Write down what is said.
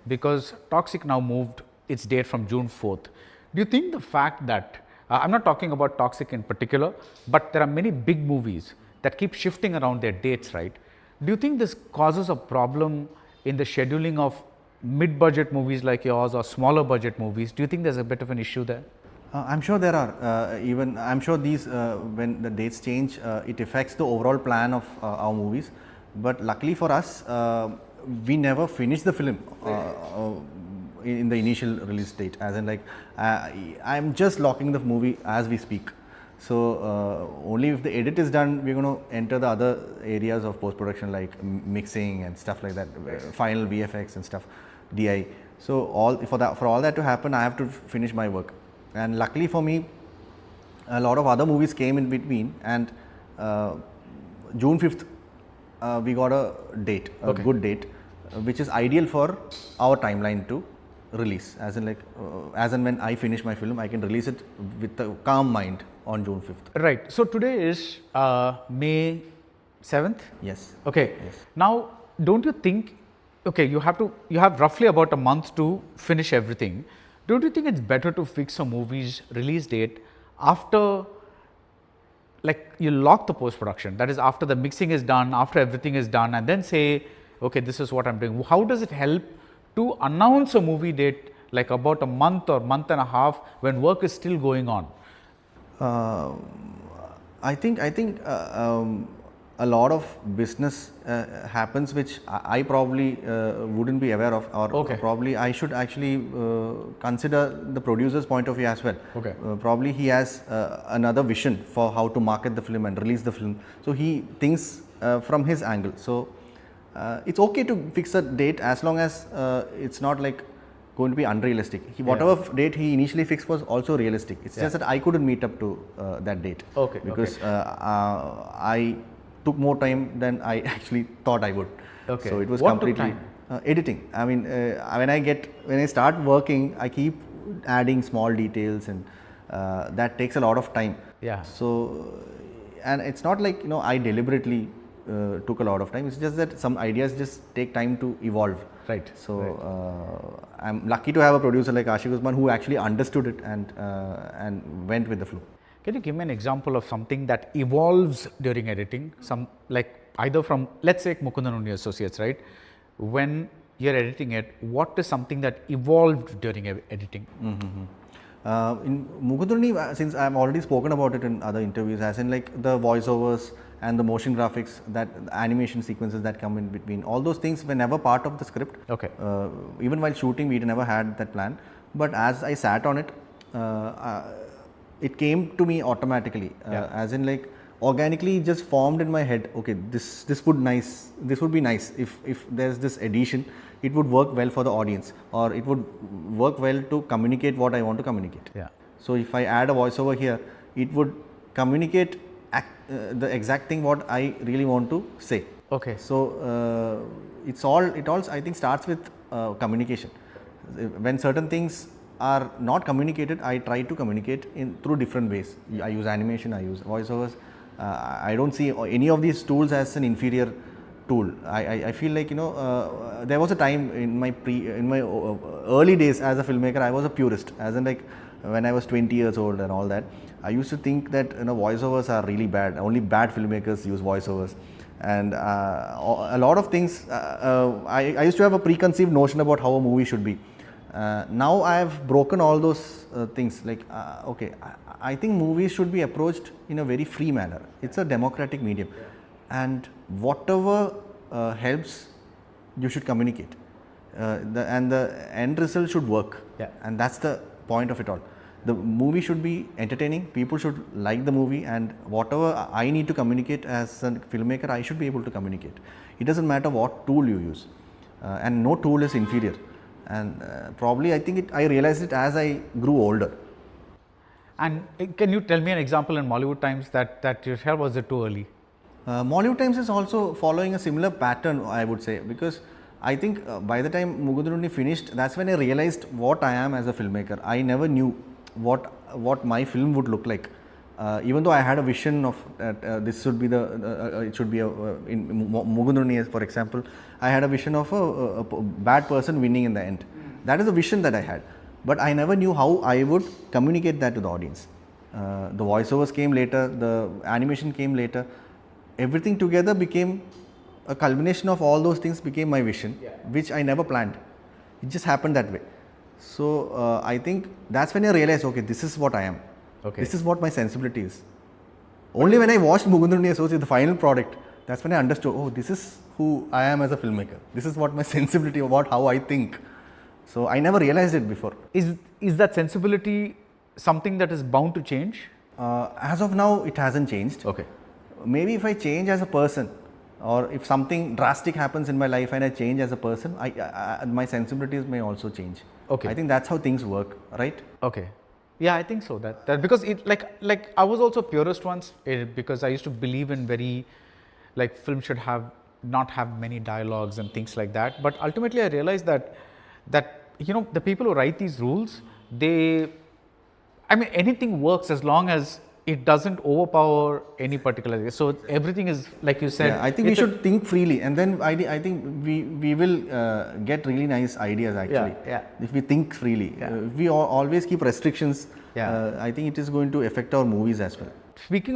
because Toxic now moved its date from June 4th. Do you think the fact that, I'm not talking about Toxic in particular, but there are many big movies that keep shifting around their dates, right? Do you think this causes a problem in the scheduling of mid-budget movies like yours or smaller budget movies? Do you think there's a bit of an issue there? I'm sure there are. Even I'm sure these when the dates change, it affects the overall plan of our movies. But luckily for us, we never finished the film in the initial release date. As in, like, I'm just locking the movie as we speak. So only if the edit is done, we're going to enter the other areas of post production like mixing and stuff like that, final VFX and stuff, DI. So for all that to happen, I have to finish my work. And luckily for me, a lot of other movies came in between, and June 5th we got a date, a good date, which is ideal for our timeline to release. As in, like, as and when I finish my film, I can release it with a calm mind on June 5th. Right. So today is May 7th? Yes. Okay. Yes. Now, don't you think, okay, you have roughly about a month to finish everything. Don't you think it's better to fix a movie's release date after, like, you lock the post-production, that is after the mixing is done, after everything is done, and then say, okay, this is what I'm doing. How does it help to announce a movie date like about a month or month and a half when work is still going on? I think a lot of business happens which I probably wouldn't be aware of, or probably I should actually consider the producer's point of view as well. Probably he has another vision for how to market the film and release the film. So he thinks from his angle. So it's okay to fix a date as long as it's not like going to be unrealistic. Whatever date he initially fixed was also realistic. It's just that I couldn't meet up to that date because I took more time than I actually thought I would. So it was completely editing. I mean, when I start working, I keep adding small details, and that takes a lot of time. So, and it's not like, you know, I deliberately took a lot of time. It's just that some ideas just take time to evolve. So I'm lucky to have a producer like Ashik Usman who actually understood it and went with the flow. Can you give me an example of something that evolves during editing? Some, like, either from, let's say, Mukundan Unni Associates, right? When you're editing it, what is something that evolved during editing? In Mukundan Unni, since I've already spoken about it in other interviews, as in, like, the voiceovers and the motion graphics, that animation sequences that come in between, all those things were never part of the script. Even while shooting, we never had that plan. But as I sat on it, it came to me automatically, as in, like, organically just formed in my head. Okay, this would be nice if there's this addition. It would work well for the audience, or it would work well to communicate what I want to communicate. So if I add a voiceover here, it would communicate the exact thing what I really want to say. So it all I think starts with communication. When certain things are not communicated, I try to communicate through different ways. I use animation, I use voiceovers. I don't see any of these tools as an inferior tool. I feel like, you know, there was a time in my early days as a filmmaker, I was a purist. As in, like, when I was 20 years old and all that, I used to think that, you know, voiceovers are really bad. Only bad filmmakers use voiceovers. And a lot of things, I used to have a preconceived notion about how a movie should be. Now I have broken all those things. Like, okay, I think movies should be approached in a very free manner. It's a democratic medium, and whatever helps, you should communicate, and the end result should work. And that's the point of it all. The movie should be entertaining. People should like the movie, and whatever I need to communicate as a filmmaker, I should be able to communicate. It doesn't matter what tool you use, and no tool is inferior. And probably I think I realized it as I grew older. And can you tell me an example in Mollywood Times that you felt, was it too early? Mollywood Times is also following a similar pattern, I would say, because I think by the time Mukundan Unni finished, that's when I realized what I am as a filmmaker. I never knew what my film would look like. Even though I had a vision of this should be the it should be in Mukundan Unni, for example, I had a vision of a bad person winning in the end. That is a vision that I had, but I never knew how I would communicate that to the audience. The voiceovers came later, the animation came later. Everything together became a culmination of all those things, became my vision, which I never planned. It just happened that way. So I think that's when I realized, okay, this is what I am. Okay. This is what my sensibility is. Only when I watched Mukundan Unni Associates, the final product, that's when I understood, oh, this is who I am as a filmmaker. This is what my sensibility about how I think. So I never realized it before. Is that sensibility something that is bound to change? As of now, it hasn't changed. Okay. Maybe if I change as a person, or if something drastic happens in my life and I change as a person, my sensibilities may also change. Okay. I think that's how things work, right? Okay. Yeah, I think so. That because it like I was also a purist once, because I used to believe in very, like, film should not have many dialogues and things like that. But ultimately, I realized that the people who write these rules, anything works as long as it doesn't overpower any particular. So everything is, like you said. Yeah, I think we should think freely, and then I think we will get really nice ideas actually. Yeah. If we think freely, Yeah. if we always keep restrictions, Yeah. I think it is going to affect our movies as well. Speaking